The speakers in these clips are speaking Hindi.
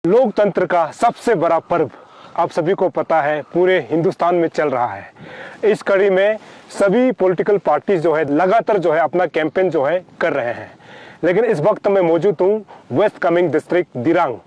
लोकतंत्र का सबसे बड़ा पर्व आप सभी को पता है पूरे हिंदुस्तान में चल रहा है। इस कड़ी में सभी पॉलिटिकल पार्टीज जो है लगातार जो है अपना कैंपेन जो है कर रहे हैं। लेकिन इस वक्त मैं मौजूद हूँ वेस्ट कामेंग डिस्ट्रिक्ट दिरांग,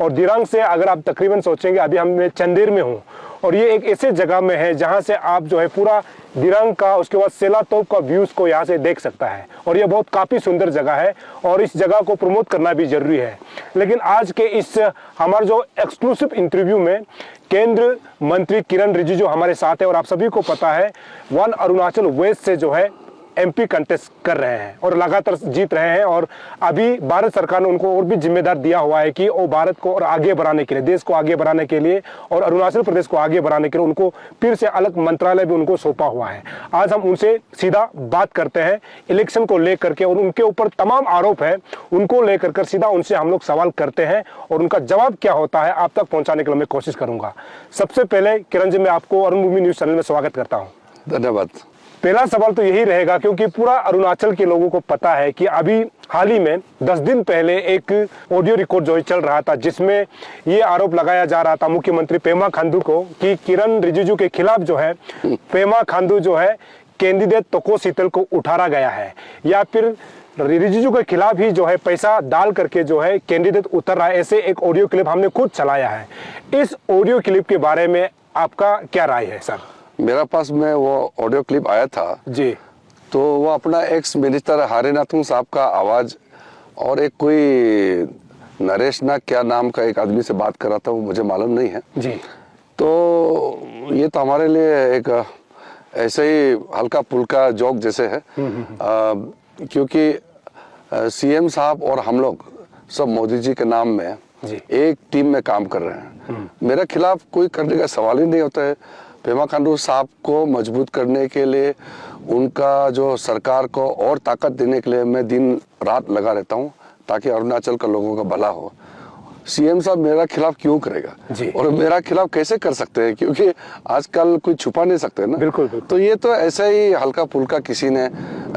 और दिरांग से अगर आप तकरीबन सोचेंगे अभी हम चंदेर में हूँ, और ये एक ऐसे जगह में है जहाँ से आप जो है पूरा दिरांग का उसके बाद सेलातोप का व्यूज को यहाँ से देख सकता है, और ये बहुत काफ़ी सुंदर जगह है और इस जगह को प्रमोट करना भी जरूरी है। लेकिन आज के इस हमारे जो एक्सक्लूसिव इंटरव्यू में केंद्र मंत्री किरण रिजिजू हमारे साथ है, और आप सभी को पता है वन अरुणाचल वेस्ट से जो है एमपी कंटेस्ट कर रहे हैं और लगातार जीत रहे हैं। और अभी भारत सरकार ने उनको और भी जिम्मेदार दिया हुआ है कि वो भारत को और आगे बढ़ाने के लिए, देश को आगे बढ़ाने के लिए और अरुणाचल प्रदेश को आगे बढ़ाने के लिए उनको फिर से अलग मंत्रालय भी उनको सौंपा हुआ है। आज हम उनसे सीधा बात करते हैं इलेक्शन को लेकर के, और उनके ऊपर तमाम आरोप है उनको लेकर कर सीधा उनसे हम लोग सवाल करते हैं और उनका जवाब क्या होता है आप तक पहुंचाने के लिए मैं कोशिश करूंगा। सबसे पहले किरण जी, मैं आपको अरुण भूमि न्यूज चैनल में स्वागत करता हूँ। धन्यवाद। पहला सवाल तो यही रहेगा क्योंकि पूरा अरुणाचल के लोगों को पता है कि अभी हाल ही में 10 दिन पहले एक ऑडियो रिकॉर्ड जो चल रहा था जिसमें ये आरोप लगाया जा रहा था मुख्यमंत्री पेमा खांडू को कि किरण रिजिजू के खिलाफ जो है पेमा खांडू जो है कैंडिडेट तोको शीतल को उठाया गया है, या फिर रिजिजू के खिलाफ ही जो है पैसा डाल करके जो है कैंडिडेट उतर रहा है। ऐसे एक ऑडियो क्लिप हमने खुद चलाया है। इस ऑडियो क्लिप के बारे में आपका क्या राय है सर? मेरा पास में वो ऑडियो क्लिप आया था जी, तो वो अपना एक्स मिनिस्टर हरिनाथन साहब का आवाज और एक कोई नरेश ना क्या नाम का एक आदमी से बात कर रहा था, वो मुझे मालूम नहीं है जी। तो ये तो हमारे लिए एक ऐसे ही हल्का फुल्का जोक जैसे है, क्योंकि सीएम साहब और हम लोग सब मोदी जी के नाम में एक टीम में काम कर रहे हैं। मेरे खिलाफ कोई करने का सवाल ही नहीं होता है। पेमा खांडू साहब को मजबूत करने के लिए, उनका जो सरकार को और ताकत देने के लिए मैं दिन रात लगा रहता हूं ताकि अरुणाचल का लोगों का भला हो। सीएम साहब मेरा खिलाफ क्यों करेगा और मेरा खिलाफ कैसे कर सकते हैं, क्योंकि आजकल कोई छुपा नहीं सकते ना। बिल्कुल। तो ये तो ऐसे ही हल्का फुल्का किसी ने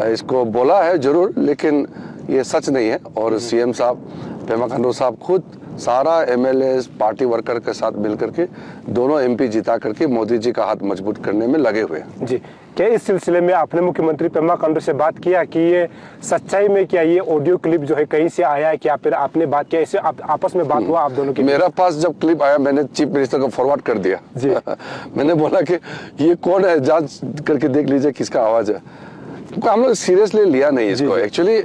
इसको बोला है जरूर, लेकिन ये सच नहीं है। और सीएम साहब पेमा खांडू साहब खुद सारा एमएलए पार्टी वर्कर के साथ मिलकर के दोनों एमपी जिता करके मोदी जी का हाथ मजबूत करने में लगे हुए हैं। जी, क्या इस सिलसिले में आपने मुख्यमंत्री पेमा खांडू से बात किया कि ये सच्चाई में क्या ये ऑडियो क्लिप जो है कहीं से आया है, क्या फिर आपने बात किया, इससे आपस में बात हुआ आप दोनों की? मेरा पास जब क्लिप आया मैंने चीफ मिनिस्टर को फॉरवर्ड कर दिया जी। मैंने बोला कि ये कौन है, जांच करके देख लीजिए किसका आवाज है, क्योंकि हम लोग सीरियसली लिया नहीं इसको। एक्चुअली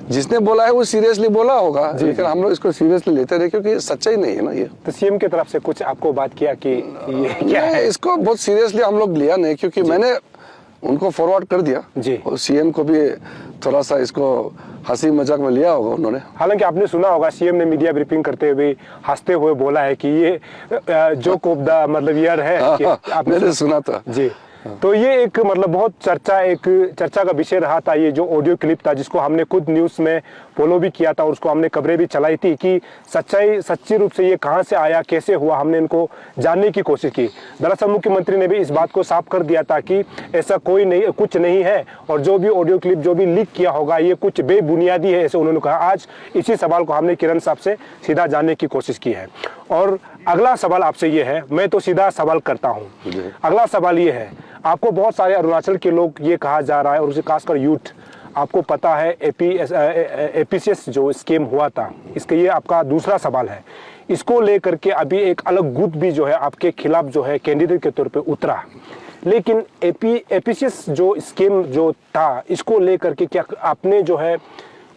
जिसने बोला है वो सीरियसली बोला होगा, लेकिन हम लोग इसको सीरियसली लेते रहे क्योंकि सच्चाई नहीं है ना ये। तो सीएम की तरफ से कुछ आपको बात किया कि ये क्या है? इसको बहुत सीरियसली हम लोग लिया नहीं, क्योंकि मैंने उनको फॉरवर्ड कर दिया जी। और सीएम को भी थोड़ा सा इसको हंसी मजाक में लिया होगा उन्होंने। हालांकि आपने सुना होगा सीएम ने मीडिया ब्रीफिंग करते हुए हंसते हुए बोला है कि ये जोक ऑफ द मतलब ईयर है। मैंने सुना था जी। तो ये एक मतलब बहुत चर्चा का विषय रहा था ये जो ऑडियो क्लिप था, जिसको हमने खुद न्यूज़ में फॉलो भी किया था और उसको हमने खबरें भी चलाई थी कि सच्ची रूप से ये कहां से आया, कैसे हुआ, हमने इनको जानने की कोशिश की। दरअसल मुख्यमंत्री ने भी इस बात को साफ कर दिया था कि ऐसा कुछ नहीं है, और जो भी ऑडियो क्लिप जो भी लीक किया होगा ये कुछ बेबुनियादी है, ऐसे उन्होंने कहा। आज इसी सवाल को हमने किरण साहब से सीधा जानने की कोशिश की है, और अगला सवाल आपसे ये है, मैं तो सीधा सवाल करता हूँ। अगला सवाल ये है, आपको बहुत सारे अरुणाचल के लोग ये कहा जा रहा है, और उसे खासकर यूथ, आपको पता है एपीसीएस जो स्कीम हुआ था, इसके ये आपका दूसरा सवाल है। इसको लेकर के अभी एक अलग गुट भी जो है आपके खिलाफ जो है कैंडिडेट के तौर पे उतरा, लेकिन एपीसीएस जो स्कीम जो था इसको लेकर के क्या आपने जो है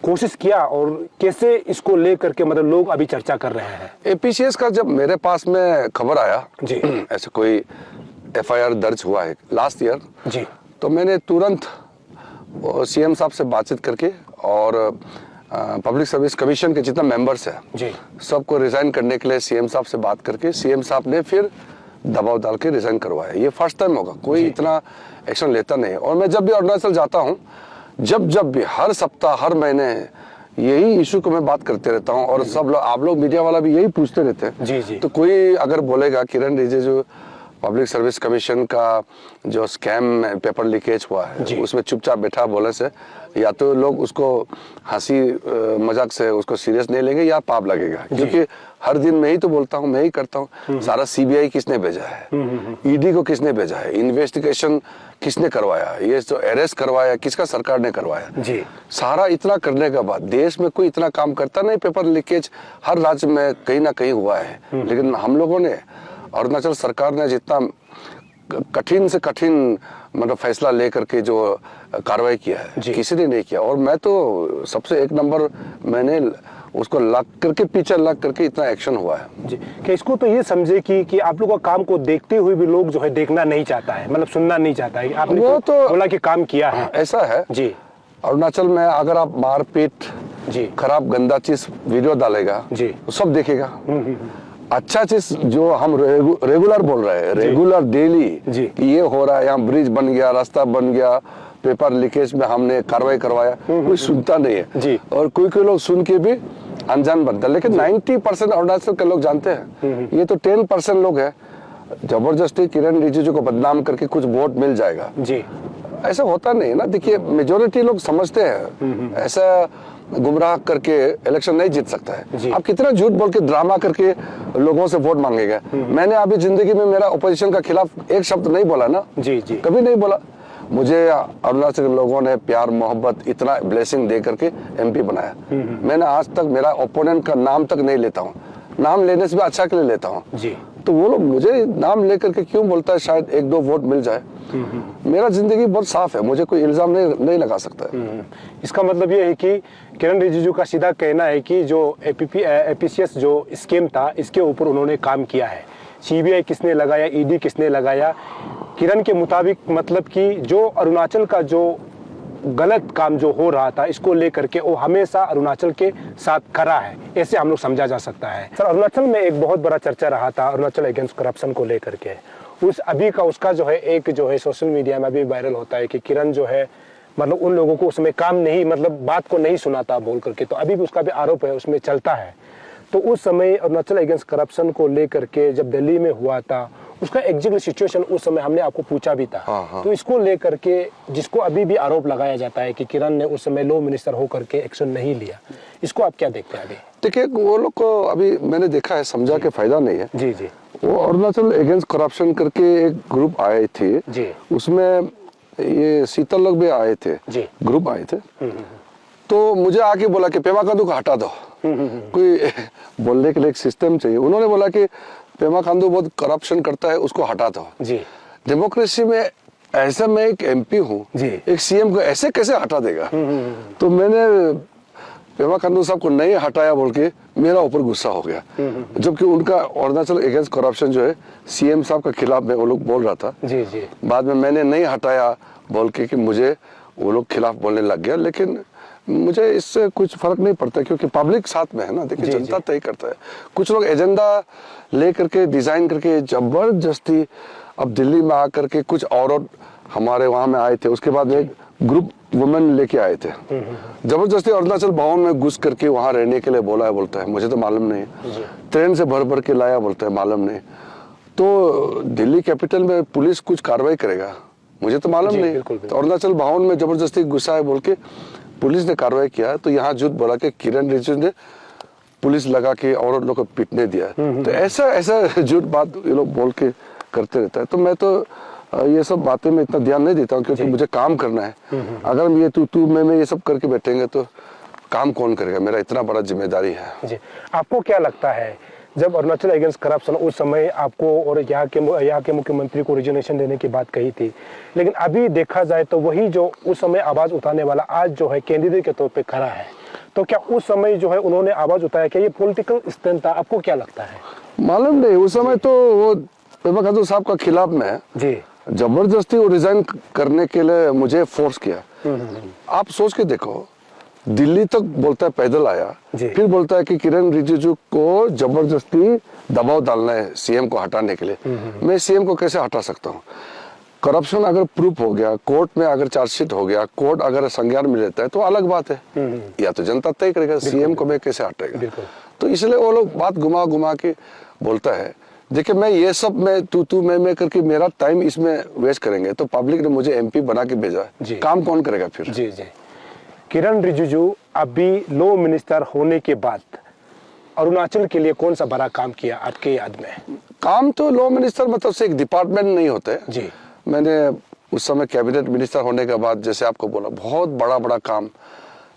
कोशिश किया, और कैसे इसको लेकर के मतलब लोग अभी चर्चा कर रहे हैं? एपीसीएस का जब मेरे पास में खबर आया जी, ऐसे कोई एफआईआर दर्ज हुआ है लास्ट ईयर जी, तो मैंने तुरंत सीएम साहब से बातचीत करके और पब्लिक सर्विस कमीशन के जितना मेंबर्स है जी, सबको रिजाइन करने के लिए सीएम साहब से बात करके सीएम साहब ने फिर दबाव डाल के रिजाइन करवाया। ये फर्स्ट टाइम होगा, कोई इतना एक्शन लेता नहीं। और मैं जब भी अरुणाचल जाता हूँ, जब भी हर सप्ताह हर महीने यही इशू को मैं बात करते रहता हूँ, और सब लोग आप लोग मीडिया वाला भी यही पूछते रहते हैं। जी, जी। तो कोई अगर बोलेगा किरण रिजिजू पब्लिक सर्विस कमीशन का जो स्कैम पेपर लीकेज हुआ है उसमें चुपचाप बैठा बोले से या तो लोग उसको हंसी मजाक से उसको सीरियस नहीं लेंगे या पाप लगेगा, क्योंकि हर दिन मैं ही तो बोलता हूँ, मैं ही करता हूँ। सारा सीबीआई किसने भेजा है, ईडी को किसने भेजा है, इन्वेस्टिगेशन किसने करवाया, ये जो अरेस्ट करवाया किसका सरकार ने करवाया जी। सारा इतना करने के बाद देश में कोई इतना काम करता नहीं। पेपर लीकेज हर राज्य में कहीं ना कहीं हुआ है, लेकिन हम लोगों ने, अरुणाचल सरकार ने जितना कठिन से कठिन मतलब फैसला लेकर के जो कार्रवाई किया है, किसी ने नहीं किया। और मैं तो सबसे एक नंबर, मैंने उसको लग करके पीछे लग करके इतना एक्शन हुआ है जी। कि इसको तो ये समझे कि आप लोगों का काम को देखते हुए भी लोग जो है देखना नहीं चाहता है, मतलब सुनना नहीं चाहता है। आपने वो तो बोला कि काम किया है, ऐसा है जी। अरुणाचल में अगर आप मारपीट, जी, खराब गंदा चीज वीडियो डालेगा, जी, तो सब देखेगा। अच्छा चीज जो हम रेगुलर बोल रहे हैं, रेगुलर डेली, कि ये हो रहा है, यहाँ ब्रिज बन गया, रास्ता बन गया, पेपर लीकेज में हमने कार्रवाई करवाया, कोई सुनता नहीं है जी। और कोई लोग सुन के भी अनजान बनता है। लेकिन 90% अरुणाचल के लोग जानते हैं। ये तो 10% लोग हैं, जबरदस्ती किरण रिजिजू को बदनाम करके कुछ वोट मिल जाएगा जी। ऐसा होता नहीं ना। देखिए मेजोरिटी लोग समझते हैं ऐसा गुमराह करके इलेक्शन नहीं जीत सकता है। आप कितना झूठ बोल के ड्रामा करके लोगों से वोट मांगेगा। मैंने अभी जिंदगी में मेरा ओपोजिशन का खिलाफ एक शब्द नहीं बोला ना, जी जी, कभी नहीं बोला। मुझे अरुणाचल के लोगों ने प्यार मोहब्बत इतना ब्लेसिंग दे करके एमपी बनाया। मैंने आज तक मेरा ओपोनेंट का नाम तक नहीं लेता हूँ, नाम लेने से भी अच्छा के लिए लेता हूँ जी। तो वो लोग मुझे नाम लेकर के क्यों बोलता है, शायद एक दो वोट मिल जाए। मेरा जिंदगी बहुत साफ है, मुझे कोई इल्जाम नहीं लगा सकता है। इसका मतलब ये है कि किरण रिजिजू का सीधा कहना है कि जो एपीसीएस जो स्कीम था, इसके ऊपर उन्होंने काम किया है। सीबीआई किसने लगाया, ईडी किसने लगाया, किरण के मुताबिक मतलब कि जो अरुणाचल का जो गलत काम जो हो रहा था, इसको लेकर के वो हमेशा अरुणाचल के साथ खड़ा है, ऐसे हम लोग समझा जा सकता है। सर, अरुणाचल में एक बहुत बड़ा चर्चा रहा था अरुणाचल अगेंस्ट करप्शन को लेकर के। उसका जो है एक जो है सोशल मीडिया में भी वायरल होता है कि किरण जो है मतलब उन लोगों को उसमें काम नहीं, मतलब बात को नहीं सुनाता बोल करके, तो अभी भी उसका भी आरोप है, उसमें चलता है। तो उस समय अरुणाचल अगेंस्ट करप्शन को लेकर के जब दिल्ली में हुआ था, उसका एग्जैक्ट सिचुएशन उस समय हमने आपको पूछा भी था। हाँ। तो इसको लेकर के जिसको अभी भी आरोप लगाया जाता है कि किरण ने उस समय लॉ मिनिस्टर होकर के एक्शन नहीं लिया, इसको आप क्या देखते हैं अभी? देखिए वो लोग को अभी मैंने देखा है, समझा के फायदा नहीं है। जी जी। वो अरुणाचल अगेंस्ट करप्शन करके एक ग्रुप आए थे जी। उसमें ये शीतल लोग भी आए थे जी। ग्रुप आए थे। तो मुझे आके बोला कि पेमा खांडू को हटा दो। कोई बोलने के लिए एक सिस्टम चाहिए। उन्होंने बोला कि पेमा खांडू बहुत करप्शन करता है, उसको हटा दो। जी। डेमोक्रेसी में ऐसा मैं एक एमपी हूँ, एक सीएम को ऐसे कैसे हटा देगा। तो मैंने पेमा खांडू साहब को नहीं हटाया बोल के मेरा ऊपर गुस्सा हो गया, जबकि उनका अरुणाचल अगेंस्ट करप्शन जो है सीएम साहब के खिलाफ में वो लोग बोल रहा था। जी जी। बाद में मैंने नहीं हटाया बोल के कि मुझे वो लोग खिलाफ बोलने लग गया। लेकिन मुझे इससे कुछ फर्क नहीं पड़ता, क्योंकि पब्लिक साथ में है ना। देखिए जनता तय करता है। कुछ लोग एजेंडा ले करके डिजाइन करके जबरदस्ती अब दिल्ली में आकर के कुछ औरत हमारे वहां में आए थे, उसके बाद एक ग्रुप वुमेन लेके आए थे, जबरदस्ती अरुणाचल भवन में घुस करके वहां रहने के लिए बोलता है, मुझे तो मालूम नहीं। ट्रेन से भर के लाया बोलता है, मालूम नहीं। तो दिल्ली कैपिटल में पुलिस कुछ कार्रवाई करेगा, मुझे तो मालूम नहीं। तो अरुणाचल भवन में जबरदस्ती घुसा है बोल के पुलिस ने कार्रवाई किया। तो यहाँ झूठ बोला कि किरण रिजिजू ने पुलिस लगा के औरत लोग को पीटने दिया। तो ऐसा झूठ बात ये लोग बोल के करते रहता है। तो मैं तो ये सब बातें में इतना ध्यान नहीं देता हूँ, क्योंकि मुझे काम करना है। अगर हम ये तू मैं ये सब करके बैठेंगे तो काम कौन करेगा, मेरा इतना बड़ा जिम्मेदारी है। जी। आपको क्या लगता है जब अरुणाचल अगेंस्ट करप्शन उस समय आपको और यहाँ के मुख्यमंत्री को रिजर्वेशन देने की बात कही थी, लेकिन अभी देखा जाए तो वही जो उस समय आवाज उठाने वाला आज जो है कैंडिडेट के तौर पे खड़ा है, तो क्या उस समय जो है उन्होंने आवाज उठाया, क्या ये पॉलिटिकल स्टैंड था? आपको क्या लगता है? मालूम नहीं, उस समय तो वो पेमा खांडू साहब का खिलाफ में जी जबरदस्ती वो रिजाइन करने के लिए मुझे फोर्स किया। आप सोच के देखो, दिल्ली तक बोलता है पैदल आया, फिर बोलता है कि किरण रिजिजू को जबरदस्ती दबाव डालना है सीएम को हटाने के लिए। मैं सीएम को कैसे हटा सकता हूँ? करप्शन अगर प्रूफ हो गया, कोर्ट में अगर चार्जशीट हो गया, कोर्ट अगर संज्ञान में लेता है तो अलग बात है, या तो जनता तय करेगा। सीएम को मैं कैसे हटेगा? तो इसलिए वो लोग बात घुमा के बोलता है। देखिए मैं ये सब मैं तू मैं करके मेरा टाइम इसमें वेस्ट करेंगे तो पब्लिक ने मुझे एमपी बना के भेजा, काम कौन करेगा फिर? जी जी। किरण रिजिजू अभी लॉ मिनिस्टर होने के बाद अरुणाचल के लिए कौन सा बड़ा काम किया आपके याद में? काम तो लॉ मिनिस्टर मतलब से एक डिपार्टमेंट नहीं होते जी। मैंने उस समय कैबिनेट मिनिस्टर होने के बाद जैसे आपको बोला बहुत बड़ा बड़ा काम,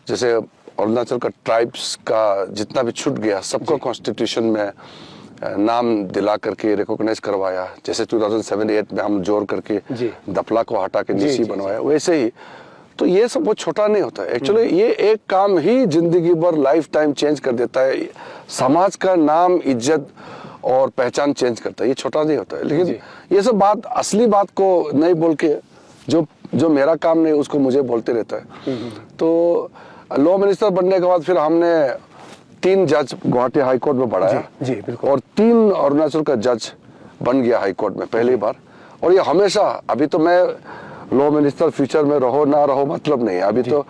जैसे अरुणाचल का ट्राइब्स का जितना भी छूट गया सबको कॉन्स्टिट्यूशन में नाम दिला करके रिकॉग्नाइज करवाया। जैसे 2007-8 में हम जोड़ करके दफला को हटा के नीसी बनवाया, वैसे ही तो ये सब बहुत छोटा नहीं होता है एक्चुअली। ये एक काम ही जिंदगी भर लाइफ टाइम चेंज कर देता है, समाज का नाम, इज्जत और पहचान चेंज करता है। ये छोटा नहीं होता है, लेकिन ये सब बात असली बात को नहीं बोल के जो मेरा काम नहीं उसको मुझे बोलते रहता है। तो लॉ मिनिस्टर बनने के बाद फिर हमने 3 जज गुवाहाटी हाई कोर्ट में बढ़ाया जी, बिल्कुल। और 3 अरुणाचल का जज बन गया हाई कोर्ट में पहली बार। और ये हमेशा, अभी तो मैं लॉ मिनिस्टर फ्यूचर में रहो ना रहो मतलब नहीं है, अभी तो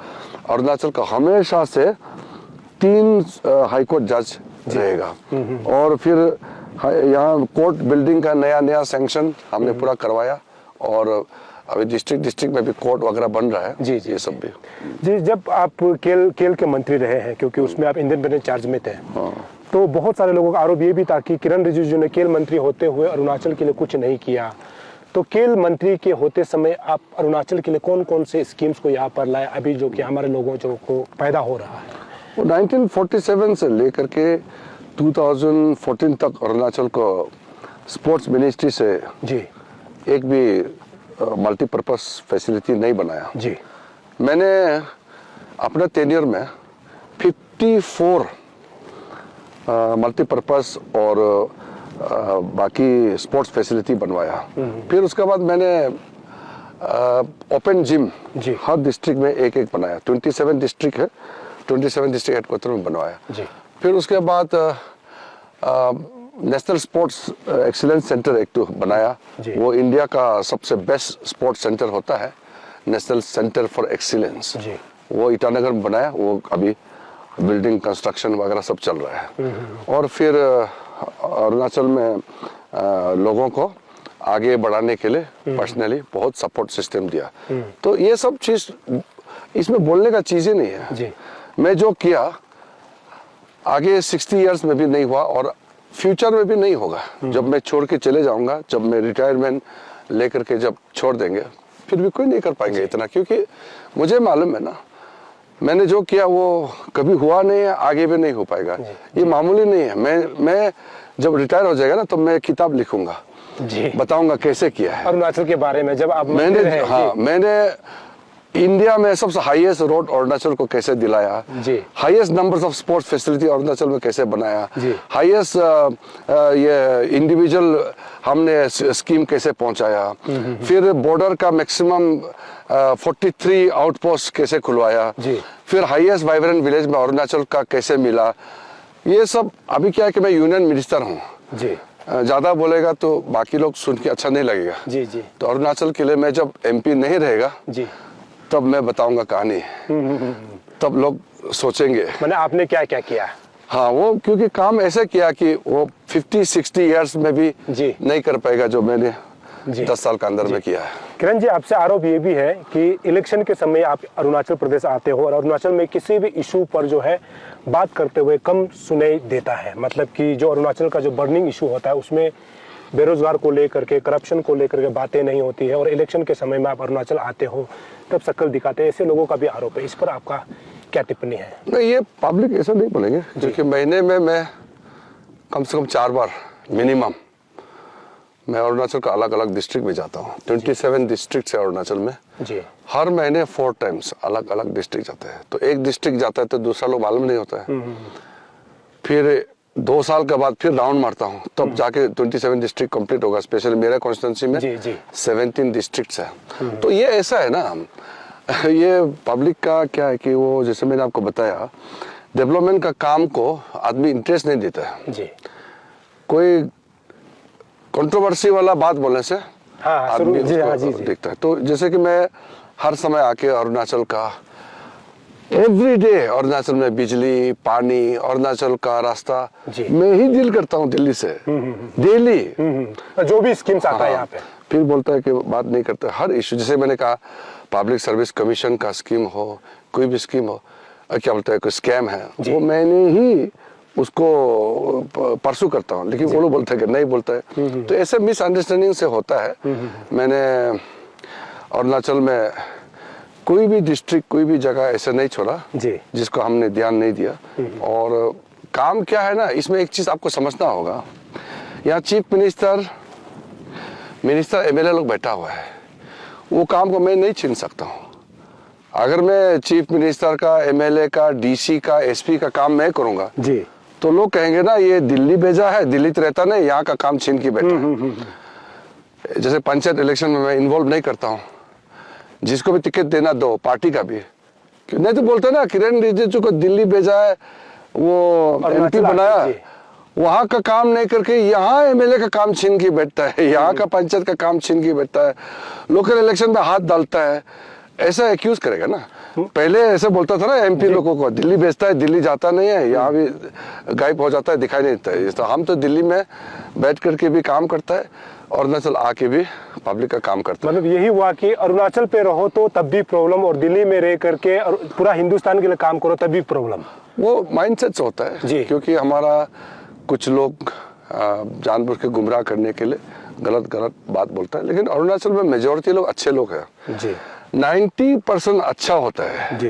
अरुणाचल का हमेशा से 3 हाई कोर्ट जज रहेगा। और फिर यहाँ कोर्ट बिल्डिंग का नया सैंक्शन हमने पूरा करवाया और अभी डिस्ट्रिक्ट में भी कोर्ट वगैरह बन रहा है। जी, ये सब भी। जी, जब आप खेल के मंत्री रहे हैं, क्योंकि उसमें आप इंडिपेंडेंट चार्ज में थे, तो बहुत सारे लोगों का आरोप ये भी था कि किरण रिजिजू ने खेल मंत्री होते हुए अरुणाचल के लिए कुछ नहीं किया। तो खेल मंत्री के होते समय आप अरुणाचल के लिए कौन कौन से स्कीम्स को यहाँ पर लाए अभी जो कि हमारे लोगों को फायदा हो रहा है? वो 1947 से लेकर के 2014 तक अरुणाचल को स्पोर्ट्स मिनिस्ट्री से जी एक भी मल्टीपर्पस फैसिलिटी नहीं बनाया। जी। मैंने अपने टेन्योर में 54 मल्टीपर्पस और बाकी स्पोर्ट्स फैसिलिटी बनवाया। फिर उसके बाद मैंने ओपन जिम हर डिस्ट्रिक्ट में एक बनाया। 27 डिस्ट्रिक्ट है, 27 डिस्ट्रिक्ट हेडक्वार्टर में बनवाया। जी। फिर उसके बाद नेशनल स्पोर्ट्स एक्सीलेंस सेंटर एक तो बनाया। वो इंडिया का सबसे बेस्ट स्पोर्ट्स सेंटर होता है, नेशनल सेंटर फॉर एक्सीलेंस। वो ईटानगर में बनाया। वो अभी बिल्डिंग कंस्ट्रक्शन वगैरह सब चल रहा है। और फिर अरुणाचल में लोगों को आगे बढ़ाने के लिए पर्सनली बहुत सपोर्ट सिस्टम दिया। तो ये सब चीज इसमें बोलने का चीज ही नहीं है जी। मैं जो किया आगे 60 इयर्स में भी नहीं हुआ और फ्यूचर में भी नहीं होगा। जब मैं छोड़ के चले जाऊंगा, जब मैं रिटायरमेंट लेकर के जब छोड़ देंगे, फिर भी कोई नहीं कर पाएंगे इतना, क्योंकि मुझे मालूम है ना मैंने जो किया वो कभी हुआ नहीं है, आगे भी नहीं हो पाएगा। ये मामूली नहीं है। मैं जब रिटायर हो जाएगा ना तो मैं किताब लिखूंगा, बताऊंगा कैसे किया है अरुणाचल के बारे में। जब आप मैंने इंडिया में सबसे हाईएस्ट रोड अरुणाचल को कैसे दिलाया, highest numbers of sports facility Arunachal में कैसे बनाया, हाईएस्ट ये इंडिविजुअल हमने स्कीम कैसे पहुंचाया, फिर बॉर्डर का मैक्सिमम 43 आउटपोस्ट कैसे खुलवाया, फिर हाईएस्ट वाइब्रेंट विलेज में अरुणाचल का कैसे मिला। ये सब अभी क्या है कि मैं यूनियन मिनिस्टर हूँ, ज्यादा बोलेगा तो बाकी लोग सुन के अच्छा नहीं लगेगा। तो अरुणाचल के लिए मैं जब MP नहीं रहेगा तब मैं बताऊंगा कहानी, तब लोग सोचेंगे मैंने आपने क्या क्या किया। हाँ, वो क्योंकि काम ऐसे किया कि वो 50-60 इयर्स में भी नहीं कर पाएगा जो मैंने 10 साल के अंदर में किया है। किरण जी, आपसे आरोप ये भी है कि इलेक्शन के समय आप अरुणाचल प्रदेश आते हो और अरुणाचल में किसी भी इशू पर जो है बात करते हुए कम सुनाई देता है। मतलब कि जो अरुणाचल का जो बर्निंग इशू होता है उसमें बेरोजगार को लेकर के, करप्शन को लेकर के बातें नहीं होती है, और इलेक्शन के समय में आप अरुणाचल आते हो तब शक्ल दिखाते हैं, ऐसे लोगों का भी आरोप है। इस पर आपका क्या टिप्पणी है? नहीं, ये पब्लिक ऐसा नहीं बोलेंगे, क्योंकि महीने में मैं कम से कम 4 बार मिनिमम मैं अरुणाचल का अलग अलग डिस्ट्रिक्ट में जाता हूँ। 27 डिस्ट्रिक्ट है अरुणाचल में। हर महीने 4 टाइम्स अलग अलग डिस्ट्रिक्ट जाते हैं। तो एक डिस्ट्रिक्ट जाता है तो दूसरा लोग मालूम नहीं होता है। फिर 2 साल के बाद फिर राउंड मारता हूँ, तब जाके 27 डिस्ट्रिक्ट कंप्लीट होगा। स्पेशली मेरे कॉन्स्टिट्यूंसी में 17 डिस्ट्रिक्ट्स है। तो ये ऐसा है ना, ये पब्लिक का क्या है कि वो जैसे मैंने आपको बताया, डेवलपमेंट का काम को आदमी इंटरेस्ट नहीं देता है। कोई कंट्रोवर्सी वाला बात बोलने से आदमी देखता है। तो जैसे कि मैं हर समय आके अरुणाचल का एवरी डे अरुणाचल में बिजली, पानी, अरुणाचल का रास्ता जी। मैं ही डील करता हूँ दिल्ली से डेली। जो भी स्कीम्स आता है हाँ, यहाँ पे। फिर बोलता है कि बात नहीं करते हर इशू। जैसे मैंने कहा पब्लिक सर्विस कमीशन का स्कीम हो, कोई भी स्कीम हो, क्या बोलते हैं कोई स्कैम है, वो मैंने ही उसको परसू करता हूँ, लेकिन वो लोग बोलते हैं कि नहीं बोलता है। तो ऐसे मिसअंडरस्टैंडिंग से होता है। मैंने अरुणाचल में कोई भी डिस्ट्रिक्ट, कोई भी जगह ऐसे नहीं छोड़ा जी। जिसको हमने ध्यान नहीं दिया। और काम क्या है ना, इसमें एक चीज आपको समझना होगा, यहाँ चीफ मिनिस्टर, एमएलए लोग बैठा हुआ है, वो काम को मैं नहीं छीन सकता हूँ। अगर मैं चीफ मिनिस्टर का, एमएलए का, डीसी का, एसपी का काम मैं करूंगा जी, तो लोग कहेंगे ना ये दिल्ली भेजा है, दिल्ली तो रहता नहीं, यहाँ का काम छीन के बैठा है। जैसे पंचायत इलेक्शन में मैं इन्वॉल्व नहीं करता हूँ, जिसको भी टिकट देना दो, पार्टी का भी, नहीं तो बोलते ना किरण रिजिजू को दिल्ली भेजा है, वो एमपी बनाया, वहां का काम नहीं करके यहाँ एमएलए का काम छीन के बैठता है, यहाँ का पंचायत का काम छीन के बैठता है, लोकल इलेक्शन में हाथ डालता है, ऐसा एक्यूज करेगा ना। पहले ऐसे बोलता था ना एमपी लोगों को, दिल्ली भेजता है, दिल्ली जाता नहीं है, यहाँ भी गायब हो जाता है, दिखाई नहीं देता है। तो हम तो दिल्ली में बैठ करके भी काम करता है, अरुणाचल आके भी पब्लिक का काम करता है। मतलब यही हुआ कि अरुणाचल पे रहो तो तब भी प्रॉब्लम, और दिल्ली में रह करके और पूरा हिंदुस्तान के लिए काम करो तब भी प्रॉब्लम। वो माइंडसेट से होता है जी। क्योंकि हमारा कुछ लोग जानबूझ के गुमराह करने के लिए गलत बात बोलता है, लेकिन अरुणाचल में मेजोरिटी लोग अच्छे लोग हैं जी। 90% अच्छा होता है जी।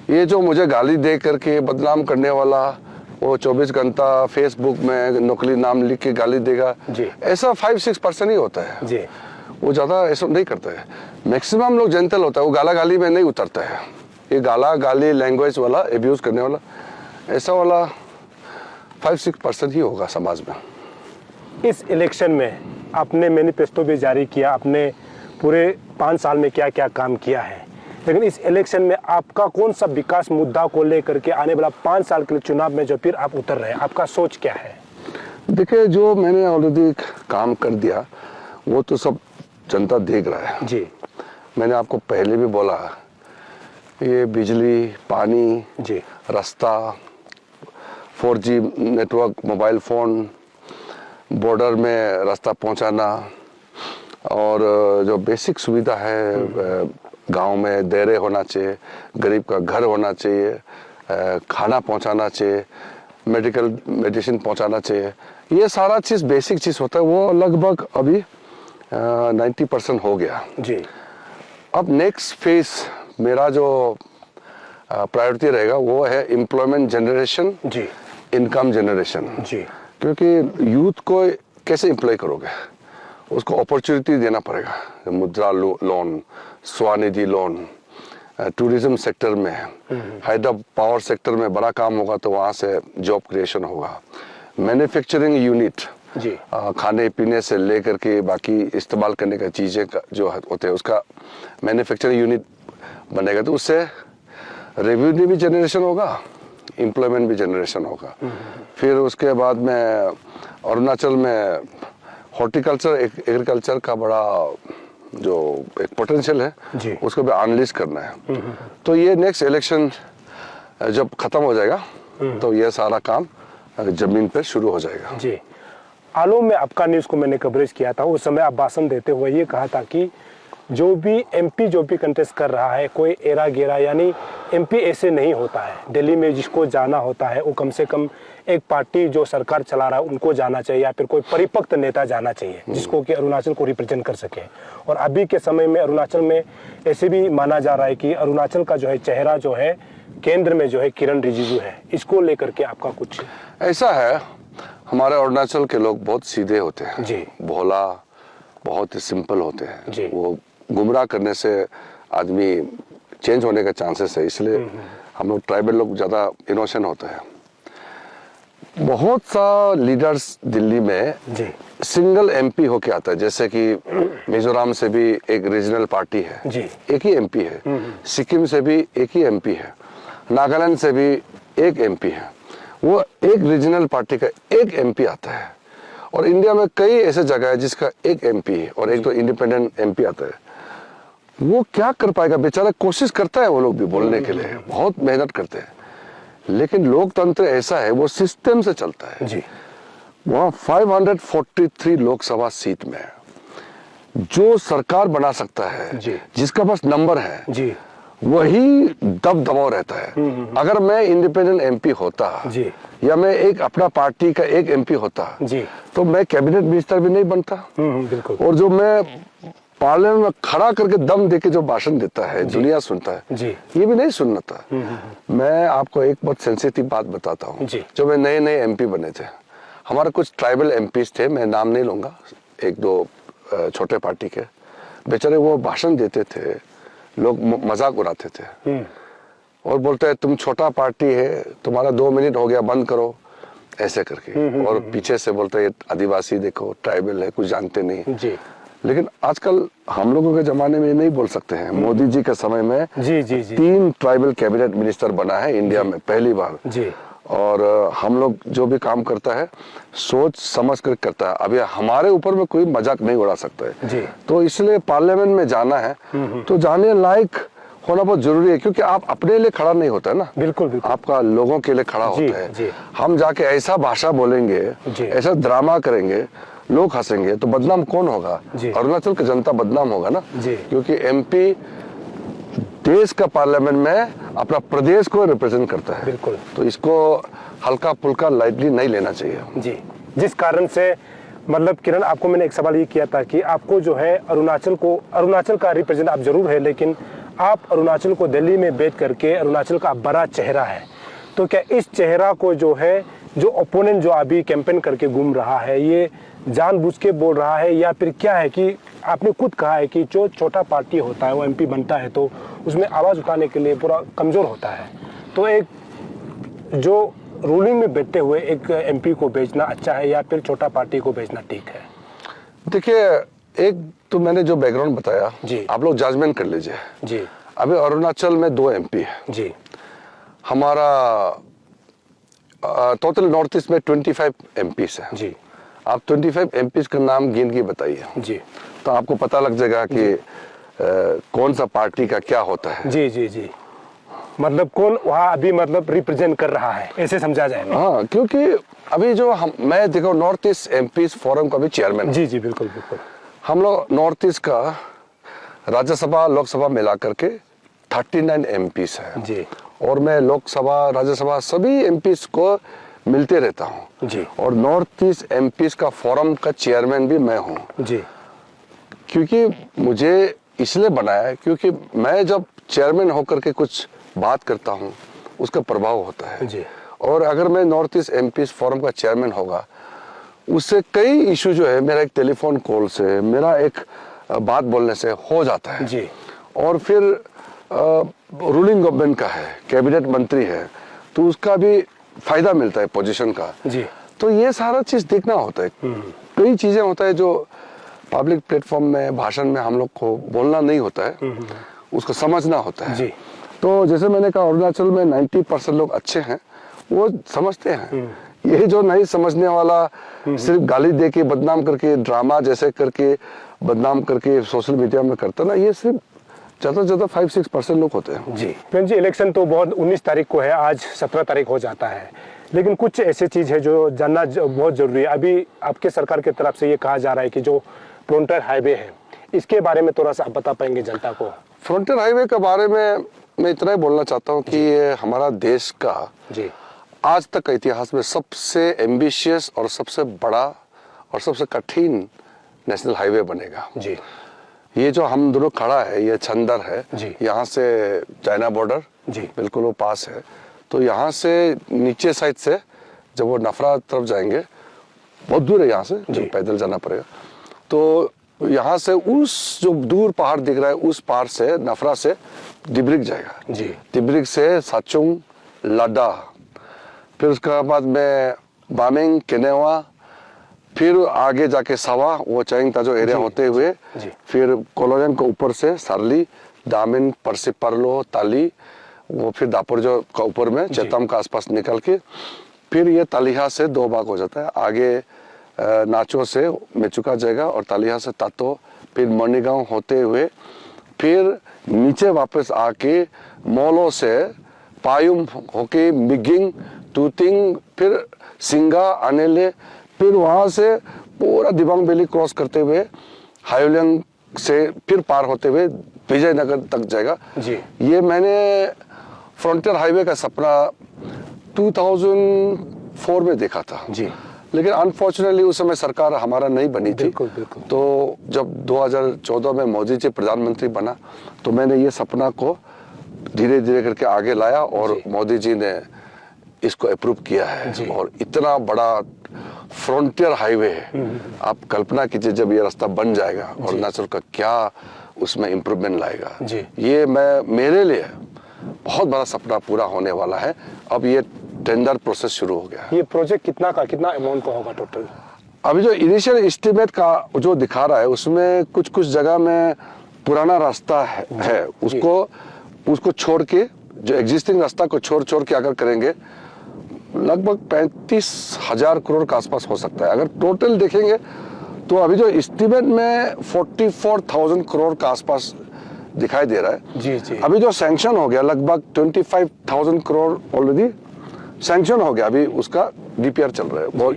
ये जो मुझे गाली दे करके बदनाम करने वाला, वो 24 घंटा फेसबुक में नकली नाम लिख के गाली देगा, जी। ऐसा 5-6% ही होता है जी। वो ज्यादा ऐसा नहीं करता है। मैक्सिमम लोग जेंटल होता है, वो गाला गाली में नहीं उतरता है। ये गाला गाली लैंग्वेज वाला, एब्यूज करने वाला, ऐसा वाला 5-6% ही होगा समाज में। इस इलेक्शन में आपने मैनिफेस्टो भी जारी किया, आपने पूरे 5 साल में क्या क्या काम किया है, लेकिन इस इलेक्शन में आपका कौन सा विकास मुद्दा को लेकर के आने वाला 5 साल के लिए चुनाव में जो फिर आप उतर रहे हैं, आपका सोच क्या है? देखिए, जो मैंने ऑलरेडी काम कर दिया वो तो सब जनता देख रहा है जी। मैंने आपको पहले भी बोला, ये बिजली, पानी, जी। रास्ता, 4G network, mobile phone, border में रास्ता पहुंचाना, और जो बेसिक सुविधा है, गांव में डेरे होना चाहिए, गरीब का घर होना चाहिए, खाना पहुंचाना चाहिए, मेडिसिन पहुंचाना चाहिए, ये सारा चीज़ बेसिक चीज़ होता है, वो लगभग अभी 90% हो गया। जी। अब नेक्स्ट फेज मेरा जो प्रायोरिटी रहेगा वो है एम्प्लॉयमेंट जनरेशन, जी। Income generation. जी। क्योंकि यूथ को कैसे एम्प्लॉय करोगे, उसको अपॉर्चुनिटी देना पड़ेगा। मुद्रा loan, Svanidhi loan, tourism sector में, हाइड्रो पावर सेक्टर में बड़ा काम होगा तो वहाँ से जॉब क्रिएशन होगा। मैन्युफैक्चरिंग यूनिट, जी। खाने पीने से लेकर के बाकी इस्तेमाल करने का चीज़ें जो होते हैं उसका मैन्युफैक्चरिंग यूनिट बनेगा, तो उससे रेवेन्यू भी जनरेशन होगा, एम्प्लॉयमेंट भी जनरेशन होगा। फिर उसके बाद में अरुणाचल में हॉर्टिकल्चर, एग्रीकल्चर का बड़ा जो एक पोटेंशियल है, जी। उसको भी अनलीज करना है। तो ये नेक्स्ट इलेक्शन जब खत्म हो जाएगा तो ये सारा काम जमीन पे शुरू हो जाएगा। जी। आलोम में आपका न्यूज़ को मैंने कवरेज किया था, उस समय आप भाषण देते हुए ये कहा था कि जो भी एमपी जो भी कंटेस्ट कर रहा है, कोई एरा गेरा, यानी एमपी ऐसे नहीं होता है। दिल्ली में जिसको जाना होता है वो कम से कम एक पार्टी जो सरकार चला रहा है उनको जाना चाहिए, या फिर कोई परिपक्व नेता जाना चाहिए जिसको कि अरुणाचल को रिप्रेजेंट कर सके। और अभी के समय में अरुणाचल में ऐसे भी माना जा रहा है कि अरुणाचल का जो है चेहरा जो है केंद्र में जो है किरण रिजिजू है। इसको लेकर के आपका कुछ? ऐसा है, हमारे अरुणाचल के लोग बहुत सीधे होते हैं जी। भोला, बहुत ही सिंपल होते हैं जी। वो गुमराह करने से आदमी चेंज होने का चांसेस है, इसलिए हम लोग ट्राइबल लोग ज़्यादा इनोसेंट होते हैं। बहुत सा लीडर्स दिल्ली में जी। सिंगल एमपी होके आता है, जैसे कि मिजोरम से भी एक रीजनल पार्टी है, जी। एक ही एमपी है, सिक्किम से भी एक ही एमपी है, नागालैंड से भी एक एमपी है, वो एक रीजनल पार्टी का एक एमपी आता है। और इंडिया में कई ऐसे जगह है जिसका एक एमपी है और एक तो इंडिपेंडेंट एमपी आता है। वो क्या कर पाएगा बेचारा, कोशिश करता है वो लोग भी बोलने के लिए, बहुत मेहनत करते हैं, लेकिन लोकतंत्र ऐसा है वो सिस्टम से चलता है जी। वहाँ 543 लोकसभा सीट में जो सरकार बना सकता है जी। जिसका पास नंबर है जी वही दबदबाव रहता है। अगर मैं इंडिपेंडेंट एमपी होता जी। या मैं एक अपना पार्टी का एक एमपी होता जी। तो मैं कैबिनेट मिनिस्टर भी नहीं बनता। बिल्कुल। और जो मैं पार्लियामेंट में खड़ा करके दम देके जो भाषण देता है दुनिया सुनता है जी। ये भी नहीं सुनना था। मैं आपको एक बहुत सेंसिटिव बात बताता हूँ। जी। जब मैं नए नए एमपी बने थे, हमारे कुछ ट्राइबल एमपीज थे, मैं नाम नहीं लूंगा, एक दो छोटे पार्टी के, बेचारे वो भाषण देते थे, लोग मजाक उड़ाते थे और बोलते हैं तुम छोटा पार्टी है, तुम्हारा 2 मिनट हो गया, बंद करो, ऐसे करके। और पीछे से बोलते हैं आदिवासी देखो, ट्राइबल है, कुछ जानते नहीं। जी। लेकिन आजकल हम लोगों के जमाने में ये नहीं बोल सकते हैं। मोदी जी के समय में जी जी जी 3 ट्राइबल कैबिनेट मिनिस्टर बना है इंडिया में पहली बार। जी। और हम लोग जो भी काम करता है सोच समझ कर करता है। अभी हमारे ऊपर में कोई मजाक नहीं उड़ा सकता है। जी। तो इसलिए पार्लियामेंट में जाना है तो जाने लायक होना बहुत जरूरी है, क्योंकि आप अपने लिए खड़ा नहीं होता है ना। बिल्कुल बिल्कुल। आपका लोगों के लिए खड़ा जी, होता है। जी। हम जाके ऐसा भाषा बोलेंगे, जी। ऐसा ड्रामा करेंगे, लोग हंसेंगे, तो बदनाम कौन होगा? जी। अरुणाचल की जनता बदनाम होगा ना। जी। क्योंकि एमपी देश का पार्लियामेंट में अपना प्रदेश को रिप्रेजेंट करता है। बिल्कुल। तो इसको हल्का फुल्का लाइटली नहीं लेना चाहिए। जी। जिस कारण से मतलब किरण, आपको मैंने एक सवाल ये किया था कि आपको जो है अरुणाचल का रिप्रेजेंट आप जरूर है, लेकिन आप अरुणाचल को दिल्ली में बैठ करके अरुणाचल का बड़ा चेहरा है, तो क्या इस चेहरा को जो है, जो ओपोनेंट जो अभी कैंपेन करके घूम रहा है, ये जानबूझ के बोल रहा है या फिर क्या है? कि आपने खुद कहा है कि जो छोटा पार्टी होता है वो एमपी बनता है तो उसमें आवाज उठाने के लिए पूरा कमजोर होता है, तो एक जो रूलिंग में बैठे हुए एक एमपी को भेजना अच्छा है या फिर छोटा पार्टी को भेजना ठीक है? देखिए, एक तो मैंने जो बैकग्राउंड बताया, जी। आप लोग जजमेंट कर लीजिए। जी। अभी अरुणाचल में 2 एमपी है। जी। हमारा टोटल नॉर्थ ईस्ट में 25 एमपीज है। जी। आप 25 एमपीज का नाम गिन के बताइए, जी। तो आपको पता लग जाएगा कि कौन सा पार्टी का क्या होता है। जी जी जी मतलब कौन वहाँ अभी मतलब रिप्रेजेंट कर रहा है, ऐसे समझा जाए ना? हाँ, क्योंकि अभी जो मैं देखो नॉर्थ ईस्ट एमपीज फोरम का भी चेयरमैन हूं। जी जी बिल्कुल बिल्कुल। हम लोग नॉर्थ ईस्ट का राज्यसभा लोकसभा मिला करके 39 एमपीज है। जी। और मैं लोकसभा राज्यसभा सभी एमपीज को मिलते रहता हूँ। जी। और नॉर्थ ईस्ट एमपीज का फोरम का चेयरमैन भी मैं हूँ। जी। क्योंकि मुझे इसलिए बनाया है क्योंकि मैं जब चेयरमैन होकर के कुछ बात करता हूँ उसका प्रभाव होता है। जी। और अगर मैं नॉर्थ ईस्ट एमपीज फोरम का चेयरमैन होगा, उससे कई इशू जो है मेरा एक टेलीफोन कॉल से, मेरा एक बात बोलने से हो जाता है। जी। और फिर रूलिंग गवर्नमेंट का है, कैबिनेट मंत्री है, तो उसका भी फायदा मिलता है पोजीशन का। जी। तो ये सारा चीज देखना होता है। कई चीजें होता है जो पब्लिक प्लेटफॉर्म में भाषण में हम लोग को बोलना नहीं होता है, उसको समझना होता है। जी। तो जैसे मैंने कहा अरुणाचल में 90% लोग अच्छे हैं, वो समझते हैं। ये जो नहीं समझने वाला सिर्फ गाली दे के बदनाम करके ड्रामा जैसे करके बदनाम करके सोशल मीडिया में करता ना, ये सिर्फ ज्यादा से ज्यादा 5-6% लोग होते हैं। जी जी। इलेक्शन तो बहुत 19 तारीख को है, आज 17 तारीख हो जाता है, लेकिन कुछ ऐसी चीज है जो जानना बहुत जरूरी है। अभी आपके सरकार की तरफ से ये कहा जा रहा है कि जो फ्रंटियर हाईवे है, इसके बारे में थोड़ा सा आप बता पाएंगे जनता को? फ्रंटियर हाईवे के बारे में मैं इतना ही बोलना चाहता हूँ कि ये हमारा देश का जी आज तक का इतिहास में सबसे एम्बिशियस और सबसे बड़ा और सबसे कठिन नेशनल हाईवे बनेगा। जी। ये जो हम दोनों खड़ा है, ये छंदर है जी। यहाँ से चाइना बॉर्डर जी बिल्कुल वो पास है। तो यहाँ से नीचे साइड से जब वो नफरा तरफ जाएंगे, बहुत दूर है यहाँ से, जो पैदल जाना पड़ेगा। तो यहाँ से उस जो दूर पहाड़ दिख रहा है उस पहाड़ से नफरा से डिब्रिग जाएगा। जी। डिब्रिग से साचुंग, लाडा, फिर उसके बाद में बामिंग, केनेवा, फिर आगे जाके सावा, वो चाइंग ताजो एरिया होते हुए फिर कोलोनियन को ऊपर से सारली, दामिन, परसिपार्लो, ताली, वो फिर दापुरजो का ऊपर में चेतम का आसपास निकल के फिर ये तालिहा से 2 भाग हो जाता है। आगे नाचो से मेचुका जाएगा और तालिहा से तातो, फिर मणिगांव होते हुए फिर नीचे वापस आके मॉलो से पायुम होके मिगिंग टूतिंग फिर सिंगा आनेले, फिर वहां से पूरा दिबांग वैली क्रॉस करते हुए हायोलियांग से फिर पार होते हुए विजयनगर तक जाएगा जी। ये मैंने फ्रंटियर हाईवे का सपना 2004 में देखा था जी। लेकिन अनफॉर्चुनेटली उस समय सरकार हमारा नहीं बनी थी। बिल्कुल, बिल्कुल। तो जब 2014 में मोदी जी प्रधानमंत्री बना तो मैंने ये सपना को धीरे धीरे करके आगे लाया और जी। मोदी जी ने इसको अप्रूव किया है जी। और इतना बड़ा फ्रंटियर हाईवे है। आप कल्पना कीजिए जब ये रास्ता बन जाएगा अरुणाचल का क्या उसमें इम्प्रूवमेंट लाएगा। जी। ये मेरे लिए बहुत बड़ा सपना पूरा होने वाला है। अब ये टेंडर प्रोसेस शुरू हो गया है। ये प्रोजेक्ट कितना अमाउंट का होगा टोटल? अभी जो इनिशियल एस्टिमेट का जो दिखा रहा है उसमें कुछ कुछ जगह में पुराना रास्ता है उसको छोड़ के जो एग्जिस्टिंग रास्ता को छोड़ के अगर करेंगे लगभग 35,000 करोड़ के आसपास हो सकता है। अगर टोटल देखेंगे तो अभी जो एस्टिमेट में 44,000 करोड़ के आसपास दिखाई दे रहा है। जी जी। अभी जो सैंक्शन हो गया लगभग 25,000 करोड़ ऑलरेडी सैंक्शन हो गया। अभी उसका डीपीआर चल रहा है, वो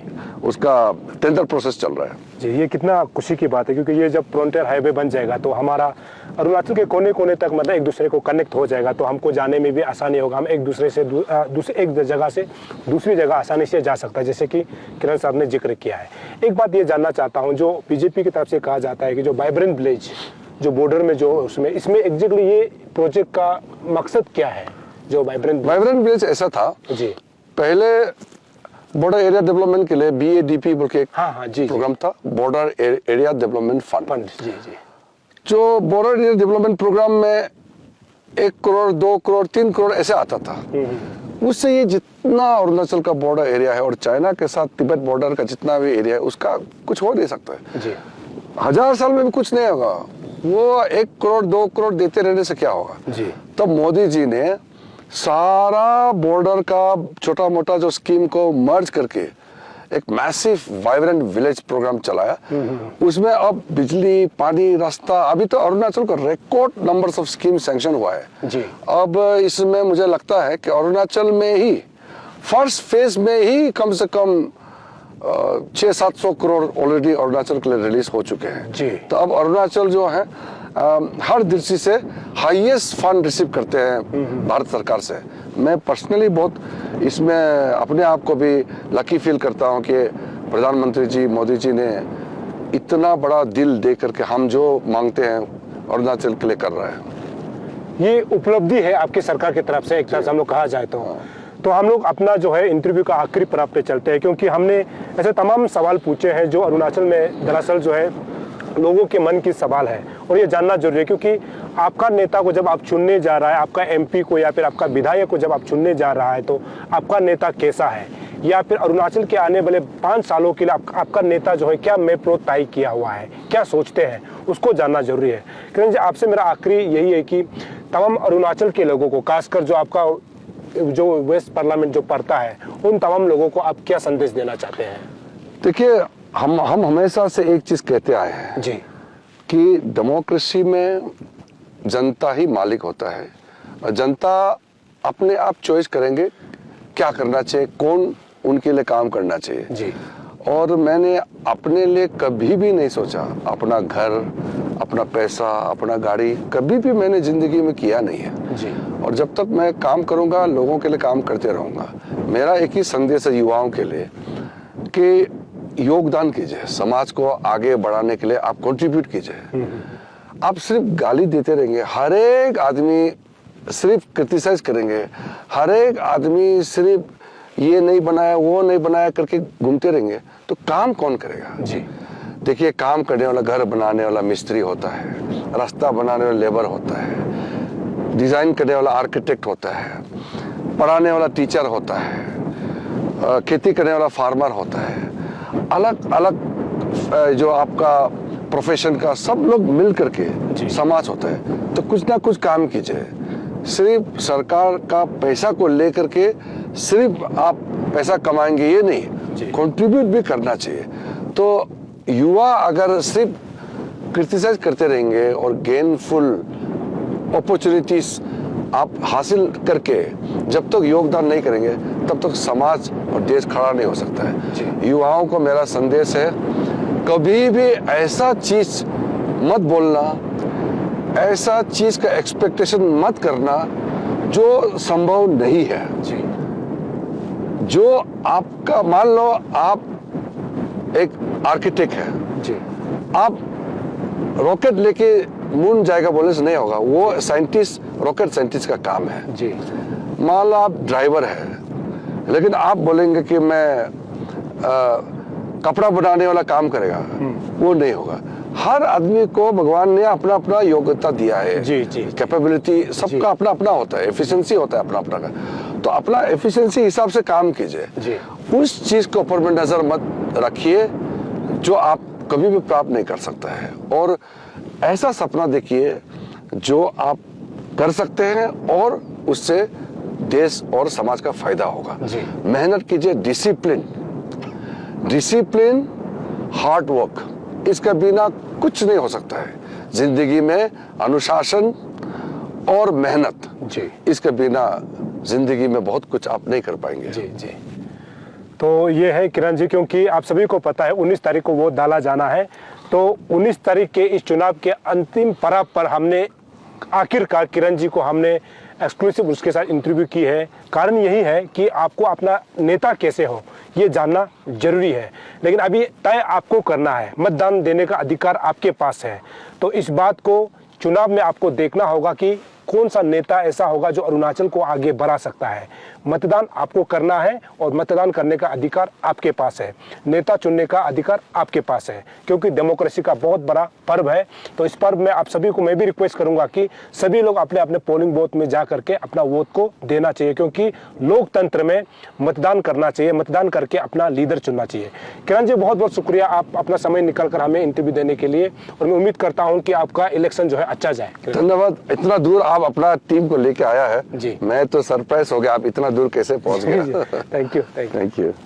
उसका टेंडर प्रोसेस चल रहा है। जी, ये कितना खुशी की बात है क्योंकि ये जब फ्रंटियर हाईवे बन जाएगा तो हमारा अरुणाचल के कोने कोने तक मतलब एक दूसरे को कनेक्ट हो जाएगा, तो हमको जाने में भी आसानी होगा। हम एक दूसरे से एक जगह से दूसरी जगह आसानी से जा सकता है, जैसे कि किरण साहब ने जिक्र किया है। एक बात ये जानना चाहता हूँ, जो बीजेपी की तरफ से कहा जाता है कि जो वाइब्रेंट विलेज जो बॉर्डर में जो इसमें एग्जैक्टली ये प्रोजेक्ट का मकसद क्या है? जो वाइब्रेंट विलेज ऐसा था जी, पहले बॉर्डर एरिया डेवलपमेंट के लिए BADP बोल के एक जी, प्रोग्राम था, बॉर्डर एरिया डेवलपमेंट फंड। जी जी। जो बॉर्डर एरिया डेवलपमेंट प्रोग्राम में 1 करोड़ 2 करोड़ 3 करोड़ ऐसे आता था। उससे ये जितना अरुणाचल का बॉर्डर एरिया है और चाइना के साथ तिब्बत बॉर्डर का जितना भी एरिया है उसका कुछ हो नहीं सकता है जी। 1000 साल में भी कुछ नहीं होगा। वो 1 करोड़ 2 करोड़ देते रहने से क्या होगा जी। तब मोदी जी ने सारा बॉर्डर का छोटा मोटा जो स्कीम को मर्ज करके एक मैसिव वाइब्रेंट विलेज प्रोग्राम चलाया। उसमें अब बिजली पानी रास्ता, अभी तो अरुणाचल का record numbers of scheme sanction हुआ है जी। अब इसमें मुझे लगता है कि अरुणाचल में ही फर्स्ट फेज में ही कम से कम 600-700 करोड़ ऑलरेडी अरुणाचल के लिए रिलीज हो चुके हैं जी। तो अब अरुणाचल जो है हर दृष्टि से हाईएस्ट फंड रिसीव करते हैं भारत सरकार से। मैं पर्सनली बहुत इसमें अपने आप को भी लकी फील करता हूं कि प्रधानमंत्री जी मोदी जी ने इतना बड़ा दिल दे करके हम जो मांगते हैं अरुणाचल के लिए कर रहा है। ये उपलब्धि है आपकी सरकार की तरफ से, एक तरह से हम लोग कहा जाए तो हम लोग अपना जो है इंटरव्यू का आखिरी पड़ाव पे चलते हैं, क्योंकि हमने ऐसे तमाम सवाल पूछे हैं जो अरुणाचल में दरअसल जो है लोगों के मन की सवाल है और ये जानना जरूरी है, क्योंकि आपका नेता को जब आप चुनने जा रहा है, आपका MP को या फिर आपका विधायक को जब आप चुनने जा रहा है तो आपका नेता कैसा है, या फिर अरुणाचल के आने वाले 5 सालों के लिए आपका नेता जो है क्या मैप रोड तय किया हुआ है, क्या सोचते हैं, उसको जानना जरूरी है। किरण जी, आपसे मेरा आखिरी यही है कि तमाम अरुणाचल के लोगों को, खासकर जो आपका जो वेस्ट पार्लियामेंट जो पढ़ता है, उन तमाम लोगों को आप क्या संदेश देना चाहते हैं? देखिए, हम हमेशा से एक चीज कहते आए हैं जी कि डेमोक्रेसी में जनता ही मालिक होता है और जनता अपने आप चॉइस करेंगे क्या करना चाहिए, कौन उनके लिए काम करना चाहिए जी। और मैंने अपने लिए कभी भी नहीं सोचा अपना घर, अपना पैसा, अपना गाड़ी कभी भी मैंने जिंदगी में किया नहीं है जी। और जब तक मैं काम करूंगा लोगों के लिए काम करते रहूंगा। मेरा एक ही संदेश है युवाओं के लिए कि योगदान कीजिए, समाज को आगे बढ़ाने के लिए आप कंट्रीब्यूट कीजिए। आप सिर्फ गाली देते रहेंगे, हर एक आदमी सिर्फ क्रिटिसाइज करेंगे, हर एक आदमी सिर्फ ये नहीं बनाया वो नहीं बनाया करके घूमते रहेंगे तो काम कौन करेगा जी। देखिए, काम करने वाला घर बनाने वाला मिस्त्री होता है, रास्ता बनाने वाला लेबर होता है, डिजाइन करने वाला आर्किटेक्ट होता है, पढ़ाने वाला टीचर होता है, खेती करने वाला फार्मर होता है, अलग अलग जो आपका प्रोफेशन का सब लोग मिल करके समाज होता है। तो कुछ ना कुछ काम कीजिए, सिर्फ सरकार का पैसा को लेकर के सिर्फ आप पैसा कमाएंगे ये नहीं, कंट्रीब्यूट भी करना चाहिए। तो युवा अगर सिर्फ क्रिटिसाइज करते रहेंगे और गेनफुल अपॉर्चुनिटीज आप हासिल करके जब तक योगदान नहीं करेंगे तब तक समाज और देश खड़ा नहीं हो सकता है। युवाओं को मेरा संदेश है, कभी भी ऐसा चीज मत बोलना, ऐसा चीज का एक्सपेक्टेशन मत करना जो संभव नहीं है। जो आपका, मान लो आप एक आर्किटेक्ट है जी, आप रॉकेट लेके मून जाएगा बोलने से नहीं होगा, वो साइंटिस्ट, रॉकेट साइंटिस्ट का काम है जी। मान लो आप ड्राइवर है, लेकिन आप बोलेंगे कि मैं कपड़ा बनाने वाला काम करेगा, वो नहीं होगा। हर आदमी को भगवान ने अपना अपना योग्यता दिया है जी जी, कैपेबिलिटी सबका अपना अपना होता है, एफिशिएंसी होता है अपना अपना का, तो अपना एफिशिएंसी हिसाब से काम कीजिए। उस चीज के ऊपर में नजर मत रखिए जो आप कभी भी प्राप्त नहीं कर सकता है, और ऐसा सपना देखिए जो आप कर सकते हैं और उससे देश और समाज का फायदा होगा। मेहनत कीजिए, डिसिप्लिन, हार्ड वर्क, इसका बिना कुछ नहीं हो सकता है जिंदगी में। अनुशासन और मेहनत जी, इसके बिना जिंदगी में बहुत कुछ आप नहीं कर पाएंगे जी जी। तो ये है किरण जी, क्योंकि आप सभी को पता है 19 तारीख को वोट डाला जाना है, तो 19 तारीख के इस चुनाव के अंतिम पड़ाव पर हमने आखिरकार किरण जी को हमने एक्सक्लूसिव उसके साथ इंटरव्यू की है। कारण यही है कि आपको अपना नेता कैसे हो ये जानना जरूरी है, लेकिन अभी तय आपको करना है, मतदान देने का अधिकार आपके पास है। तो इस बात को चुनाव में आपको देखना होगा कि कौन सा नेता ऐसा होगा जो अरुणाचल को आगे बढ़ा सकता है। मतदान आपको करना है और मतदान करने का अधिकार आपके पास है, नेता चुनने का अधिकार आपके पास है, क्योंकि डेमोक्रेसी का बहुत बड़ा पर्व है। तो इस पर्व में आप सभी को मैं भी रिक्वेस्ट करूंगा कि सभी लोग अपने अपने पोलिंग बूथ में जा करके अपना वोट को देना चाहिए, क्योंकि लोकतंत्र में मतदान करना चाहिए, मतदान करके अपना लीडर चुनना चाहिए। किरण जी, बहुत बहुत शुक्रिया आप अपना समय निकाल कर हमें इंटरव्यू देने के लिए, और मैं उम्मीद करता हूँ कि आपका इलेक्शन जो है अच्छा जाए। धन्यवाद, इतना दूर आप अपना टीम को लेके आया है जी, मैं तो सरप्राइज हो गया, आप इतना दूर कैसे पहुंच गए। Thank you.